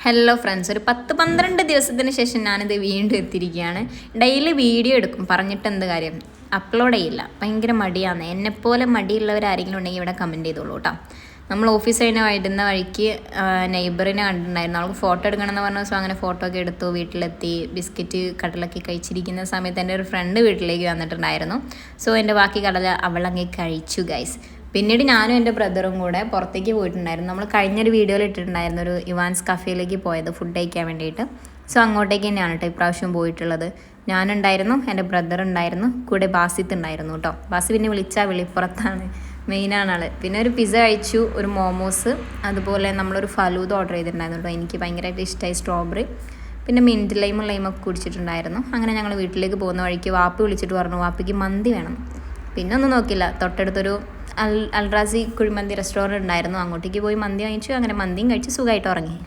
Hello friends, ഒരു 10-12 ദിവസത്തിന് ശേഷം ഞാനിത് വീണ്ടും എത്തിയിരിക്കുകയാണ്. ഡെയിലി വീഡിയോ എടുക്കും, പറഞ്ഞിട്ട് എന്ത് കാര്യം, അപ്ലോഡ് ചെയ്യില്ല. ഭയങ്കര മടിയാണ്. എന്നെപ്പോലെ മടിയുള്ളവരാരെങ്കിലും ഉണ്ടെങ്കിൽ ഇവിടെ കമൻറ്റ് ചെയ്തോളൂ കേട്ടോ. നമ്മൾ ഓഫീസ് കഴിഞ്ഞ് വരുന്ന വഴിക്ക് നെയ്ബറിനെ കണ്ടിട്ടുണ്ടായിരുന്നു. അവൾക്ക് ഫോട്ടോ എടുക്കണമെന്ന് പറഞ്ഞു. സോ അങ്ങനെ ഫോട്ടോ ഒക്കെ എടുത്തു. വീട്ടിലെത്തി ബിസ്ക്കറ്റ് കടലൊക്കെ കഴിച്ചിരിക്കുന്ന സമയത്ത് എൻ്റെ ഒരു ഫ്രണ്ട് വീട്ടിലേക്ക് വന്നിട്ടുണ്ടായിരുന്നു. സോ എൻ്റെ ബാക്കി കടല അവളങ്ങ് കഴിച്ചു ഗൈസ്. പിന്നീട് ഞാനും എൻ്റെ ബ്രദറും കൂടെ പുറത്തേക്ക് പോയിട്ടുണ്ടായിരുന്നു. നമ്മൾ കഴിഞ്ഞൊരു വീഡിയോയിൽ ഇട്ടിട്ടുണ്ടായിരുന്നു ഒരു ഇവാൻസ് കഫേയിലേക്ക് പോയത് ഫുഡ് കഴിക്കാൻ വേണ്ടിയിട്ട്. സോ അങ്ങോട്ടേക്ക് തന്നെയാണ് കേട്ടോ ഇപ്രാവശ്യം പോയിട്ടുള്ളത്. ഞാനുണ്ടായിരുന്നു, എൻ്റെ ബ്രദർ ഉണ്ടായിരുന്നു, കൂടെ ബാസിത്ത് ഉണ്ടായിരുന്നു കേട്ടോ. ബാസി പിന്നെ വിളിച്ചാൽ വിളിപ്പുറത്താണ്, മെയിനാണ് ആൾ. പിന്നെ ഒരു പിസ്സ കഴിച്ചു, ഒരു മോമോസ്, അതുപോലെ നമ്മളൊരു ഫലൂദ ഓർഡർ ചെയ്തിട്ടുണ്ടായിരുന്നു കേട്ടോ. എനിക്ക് ഭയങ്കരമായിട്ട് ഇഷ്ടമായി സ്ട്രോബെറി. പിന്നെ മിൻറ്റ് ലൈമൊക്കെ കുടിച്ചിട്ടുണ്ടായിരുന്നു. അങ്ങനെ ഞങ്ങൾ വീട്ടിലേക്ക് പോകുന്ന വഴിക്ക് വാപ്പി വിളിച്ചിട്ട് പറഞ്ഞു വാപ്പിക്ക് മന്തി വേണം. പിന്നെ ഒന്നും നോക്കില്ല, തൊട്ടടുത്തൊരു അൽറാസി കുഴിമന്തി റെസ്റ്റോറൻറ്റ് ഉണ്ടായിരുന്നു. അങ്ങോട്ടേക്ക് പോയി മന്തി വാങ്ങിച്ചു. അങ്ങനെ മന്തിയും കഴിച്ച് സുഖമായിട്ട് ഉറങ്ങി.